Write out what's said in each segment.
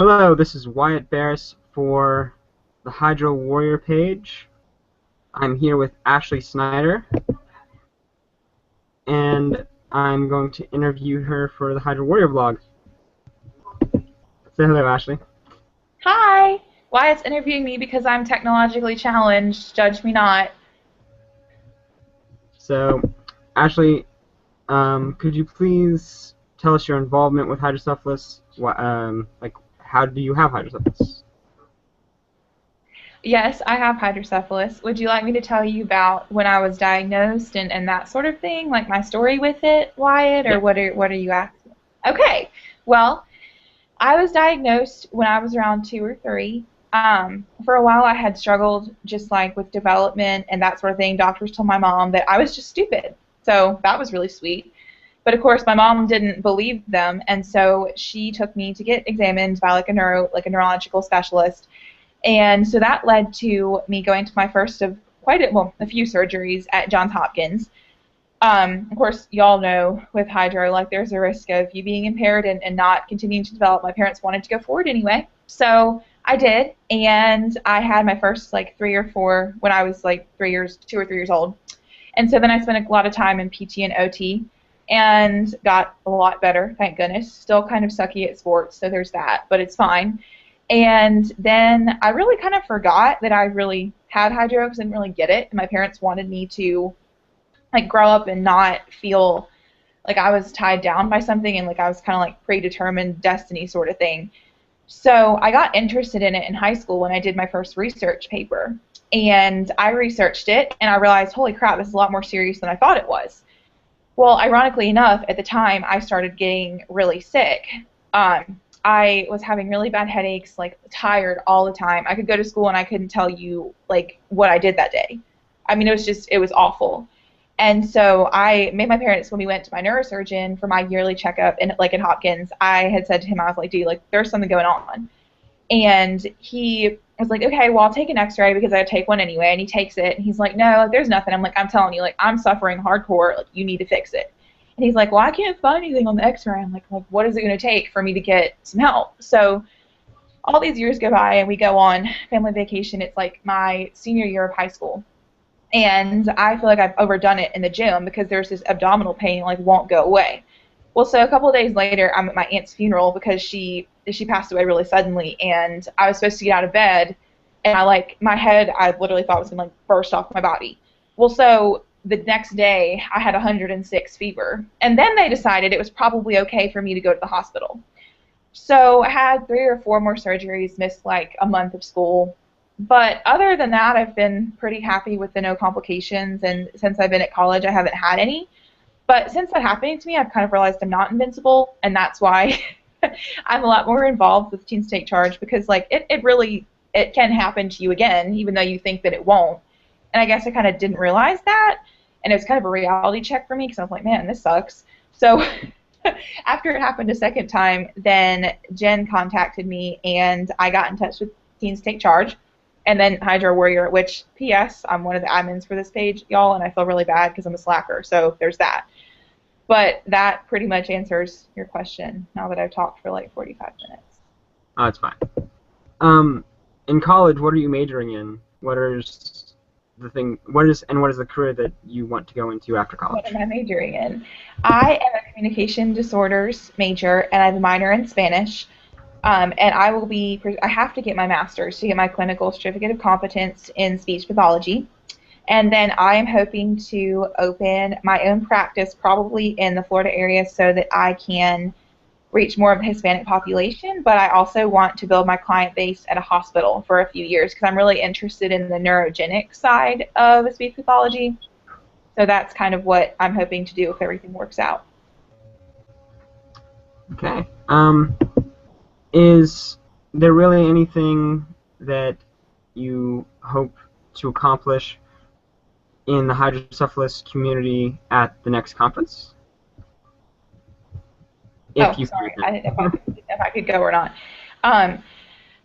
Hello, this is Wyatt Barris for the Hydro Warrior page. I'm here with Ashley Snyder, and I'm going to interview her for the Hydro Warrior blog. Say hello, Ashley. Hi! Wyatt's interviewing me because I'm technologically challenged. Judge me not. So, Ashley, could you please tell us your involvement with hydrocephalus? How do you have hydrocephalus? Yes, I have hydrocephalus. Would you like me to tell you about when I was diagnosed and that sort of thing, like my story with it, Wyatt, or Yeah. what are you asking? Okay. Well, I was diagnosed when I was around 2 or 3. For a while, I had struggled just like with development and that sort of thing. Doctors told my mom that I was just stupid. So that was really sweet. But of course, my mom didn't believe them, and so she took me to get examined by like a neurological specialist. And so that led to me going to my first of a few surgeries at Johns Hopkins. Of course, y'all know with hydro, like there's a risk of you being impaired and not continuing to develop. My parents wanted to go forward anyway, so I did, and I had my first like 3 or 4 when I was like 2 or 3 years old. And so then I spent a lot of time in PT and OT and got a lot better, thank goodness. Still kind of sucky at sports, so there's that, but it's fine. And then I really kind of forgot that I really had hydro because I didn't really get it. And my parents wanted me to like grow up and not feel like I was tied down by something and like I was kind of like predetermined destiny sort of thing. So I got interested in it in high school when I did my first research paper. And I researched it and I realized, holy crap, this is a lot more serious than I thought it was. Well, ironically enough, at the time I started getting really sick. I was having really bad headaches, like tired all the time. I could go to school and I couldn't tell you like what I did that day. I mean, it was awful. And so I made my parents, when we went to my neurosurgeon for my yearly checkup in like at Hopkins, I had said to him, I was like, dude, like there's something going on. And he was like, okay, well, I'll take an x-ray because I take one anyway. And he takes it and he's like, no, there's nothing. I'm like, I'm telling you, like I'm suffering hardcore, like you need to fix it. And he's like, well, I can't find anything on the x-ray. I'm like what is it going to take for me to get some help? So all these years go by and we go on family vacation. It's like my senior year of high school. And I feel like I've overdone it in the gym because there's this abdominal pain like won't go away. Well, so a couple of days later, I'm at my aunt's funeral because she passed away really suddenly, and I was supposed to get out of bed, and my head I literally thought was gonna like burst off my body. Well, so the next day I had 106 fever, and then they decided it was probably okay for me to go to the hospital. So I had 3 or 4 more surgeries, missed like a month of school. But other than that, I've been pretty happy with the no complications, and since I've been at college, I haven't had any. But since that happening to me, I've kind of realized I'm not invincible, and that's why I'm a lot more involved with Teens Take Charge because like it really it can happen to you again, even though you think that it won't. And I guess I kind of didn't realize that, and it was kind of a reality check for me because I was like, man, this sucks. So after it happened a second time, then Jen contacted me, and I got in touch with Teens Take Charge, and then Hydro Warrior, which, P.S., I'm one of the admins for this page, y'all, and I feel really bad because I'm a slacker, so there's that. But that pretty much answers your question now that I've talked for like 45 minutes. Oh, it's fine. Um, in college, what are you majoring in? What is the career that you want to go into after What college? am I majoring in? I am a communication disorders major, and I have a minor in Spanish. And I have to get my master's to get my clinical certificate of competence in speech pathology. And then I am hoping to open my own practice probably in the Florida area so that I can reach more of the Hispanic population. But I also want to build my client base at a hospital for a few years because I'm really interested in the neurogenic side of speech pathology. So that's kind of what I'm hoping to do if everything works out. Okay. Is there really anything that you hope to accomplish in the hydrocephalus community at the next conference? Oh, If you sorry, can. I didn't know if I could go or not. Um,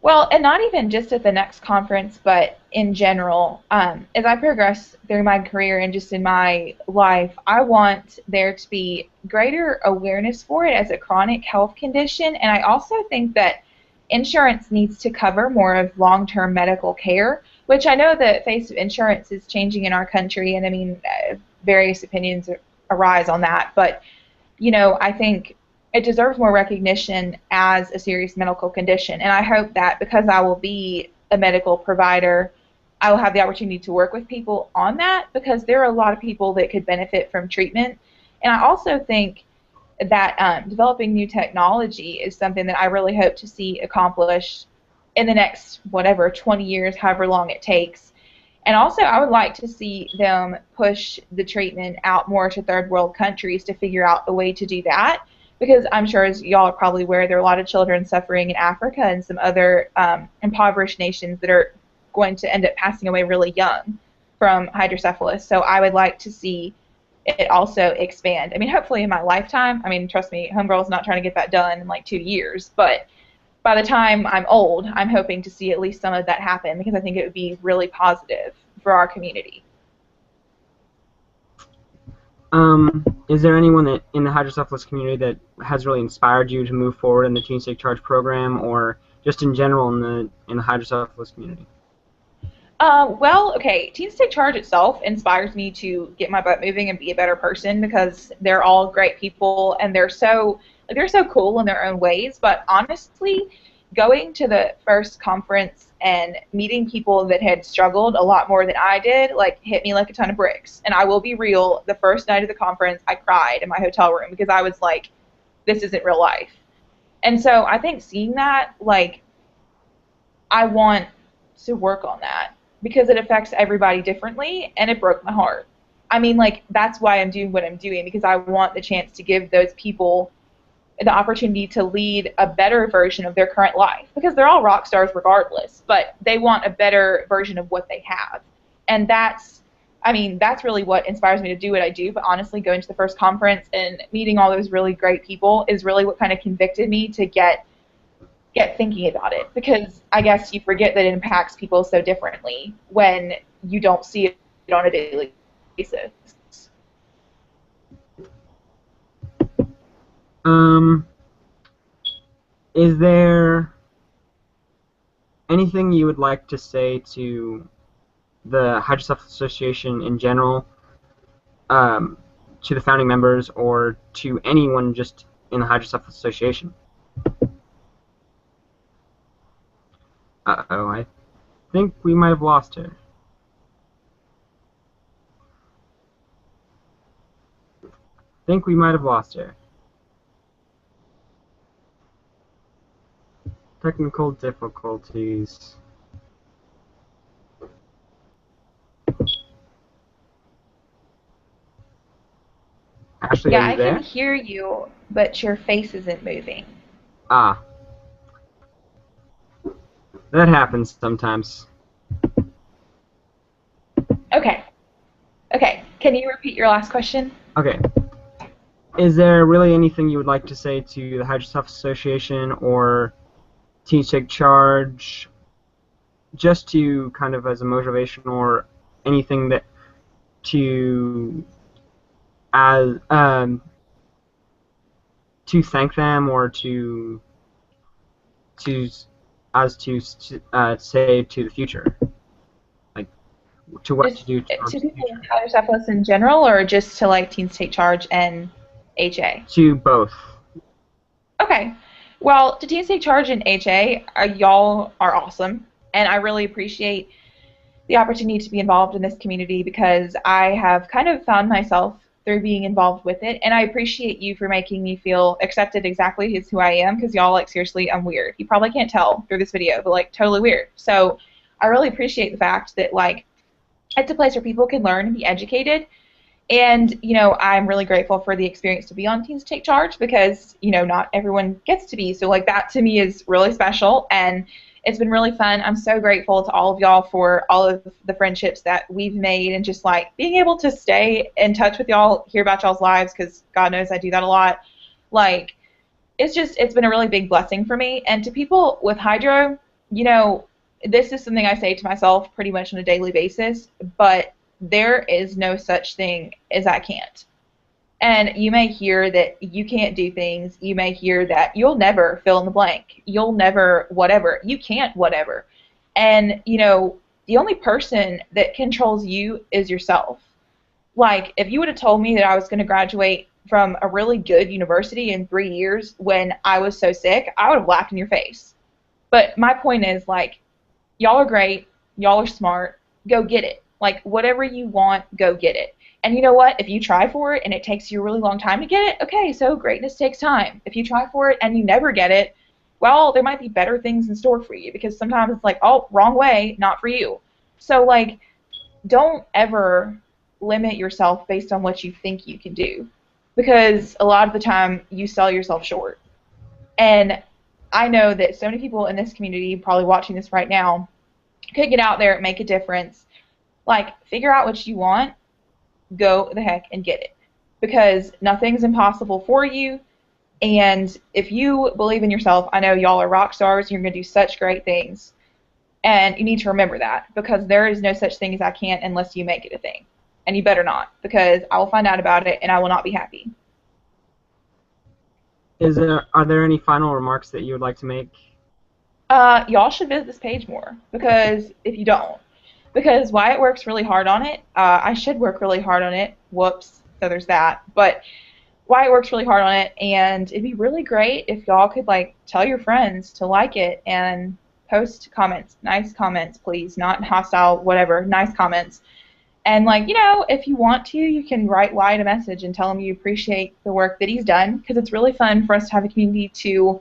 Well, and not even just at the next conference, but in general, as I progress through my career and just in my life, I want there to be greater awareness for it as a chronic health condition. And I also think that insurance needs to cover more of long-term medical care, which I know the face of insurance is changing in our country, and I mean, various opinions arise on that, but I think it deserves more recognition as a serious medical condition, and I hope that because I will be a medical provider, I will have the opportunity to work with people on that, because there are a lot of people that could benefit from treatment. And I also think that developing new technology is something that I really hope to see accomplished in the next, whatever, 20 years, however long it takes. And also, I would like to see them push the treatment out more to third world countries to figure out a way to do that, because I'm sure, as y'all are probably aware, there are a lot of children suffering in Africa and some other impoverished nations that are going to end up passing away really young from hydrocephalus. So I would like to see it also expand. I mean, hopefully in my lifetime. I mean, trust me, Homegirl's not trying to get that done in like 2 years, but by the time I'm old, I'm hoping to see at least some of that happen, because I think it would be really positive for our community. Is there anyone in the hydrocephalus community that has really inspired you to move forward in the Teens Take Charge program, or just in general in the hydrocephalus community? Well, okay, Teens Take Charge itself inspires me to get my butt moving and be a better person, because they're all great people and they're so cool in their own ways. But honestly, going to the first conference and meeting people that had struggled a lot more than I did, like, hit me like a ton of bricks. And I will be real, the first night of the conference, I cried in my hotel room because I was like, this isn't real life. And so I think seeing that, like, I want to work on that, because it affects everybody differently, and it broke my heart. I mean, like, that's why I'm doing what I'm doing, because I want the chance to give those people the opportunity to lead a better version of their current life, because they're all rock stars regardless, but they want a better version of what they have. And that's really what inspires me to do what I do. But honestly, going to the first conference and meeting all those really great people is really what kind of convicted me to get thinking about it, because I guess you forget that it impacts people so differently when you don't see it on a daily basis. Is there anything you would like to say to the Hydrocephalus Association in general, to the founding members, or to anyone just in the Hydrocephalus Association? Uh-oh, I think we might have lost her. Technical difficulties. Ashley, Yeah, are you I there? can hear you, but your face isn't moving. Ah. That happens sometimes. Okay. Can you repeat your last question? Okay. Is there really anything you would like to say to the Hydrocephalus Association or Teens Take Charge, just to kind of as a motivation, or anything that to thank them, or to say to the future, like to what Just to do to people with hydrocephalus in general, or just to like Teens Take Charge and HA? To both. Okay. Well, to Teens Take Charge and HA, y'all are awesome, and I really appreciate the opportunity to be involved in this community, because I have kind of found myself through being involved with it, and I appreciate you for making me feel accepted exactly as who I am, because y'all, like, seriously, I'm weird. You probably can't tell through this video, but, like, totally weird. So I really appreciate the fact that, like, it's a place where people can learn and be educated. And, I'm really grateful for the experience to be on Teens Take Charge, because, not everyone gets to be. So, like, that to me is really special, and it's been really fun. I'm so grateful to all of y'all for all of the friendships that we've made, and just, like, being able to stay in touch with y'all, hear about y'all's lives, because God knows I do that a lot. Like, it's been a really big blessing for me. And to people with hydro, this is something I say to myself pretty much on a daily basis, but there is no such thing as I can't. And you may hear that you can't do things. You may hear that you'll never fill in the blank. You'll never whatever. You can't whatever. And, the only person that controls you is yourself. Like, if you would have told me that I was going to graduate from a really good university in 3 years when I was so sick, I would have laughed in your face. But my point is, like, y'all are great. Y'all are smart. Go get it. Like, whatever you want, go get it. And you know what? If you try for it and it takes you a really long time to get it, okay, so greatness takes time. If you try for it and you never get it, well, there might be better things in store for you, because sometimes it's like, oh, wrong way, not for you. So, like, don't ever limit yourself based on what you think you can do, because a lot of the time you sell yourself short. And I know that so many people in this community, probably watching this right now, could get out there and make a difference. Like, figure out what you want, go the heck and get it, because nothing's impossible for you. And if you believe in yourself, I know y'all are rock stars. You're going to do such great things. And you need to remember that, because there is no such thing as I can't unless you make it a thing. And you better not, because I will find out about it and I will not be happy. Are there any final remarks that you would like to make? Y'all should visit this page more, because if you don't, because Wyatt works really hard on it. I should work really hard on it. Whoops. So there's that. But Wyatt works really hard on it, and it'd be really great if y'all could, like, tell your friends to like it and post comments. Nice comments, please. Not hostile, whatever. Nice comments. And, like, if you want to, you can write Wyatt a message and tell him you appreciate the work that he's done, because it's really fun for us to have a community to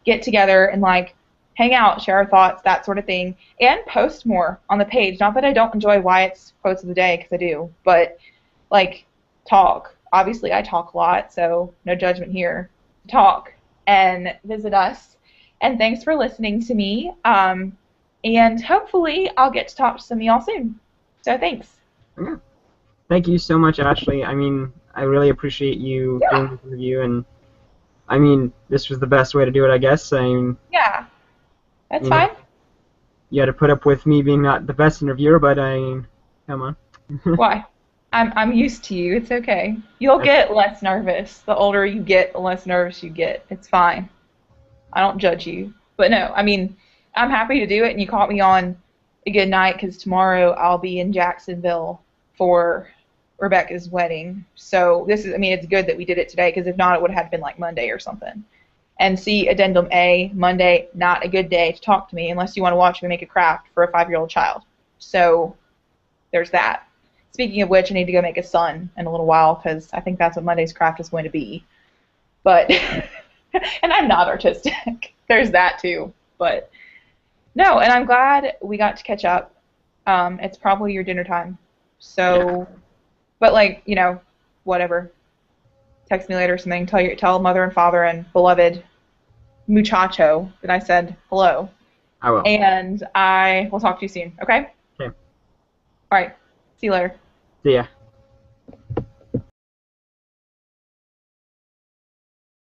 get together and, like, hang out, share our thoughts, that sort of thing, and post more on the page. Not that I don't enjoy Wyatt's quotes of the day, because I do, but, like, talk. Obviously, I talk a lot, so no judgment here. Talk and visit us. And thanks for listening to me. And hopefully I'll get to talk to some of y'all soon. So thanks. Yeah. Thank you so much, Ashley. I mean, I really appreciate you doing this interview, and I mean, this was the best way to do it, I guess. I mean, yeah, that's fine. You had to put up with me being not the best interviewer, but I mean, come on. Why? I'm used to you. It's okay. You'll get less nervous. The older you get, the less nervous you get. It's fine. I don't judge you. But no, I mean, I'm happy to do it, and you caught me on a good night, because tomorrow I'll be in Jacksonville for Rebecca's wedding. So this is, I mean, it's good that we did it today, because if not, it would have been like Monday or something. And see, addendum A, Monday, not a good day to talk to me unless you want to watch me make a craft for a 5-year-old child. So there's that. Speaking of which, I need to go make a sun in a little while, because I think that's what Monday's craft is going to be. But, and I'm not artistic. There's that too. But, no, and I'm glad we got to catch up. It's probably your dinner time. So, but, like, whatever. Text me later or something. Tell mother and father and beloved muchacho that I said hello. I will. And I will talk to you soon, okay? Okay. All right. See you later. See ya.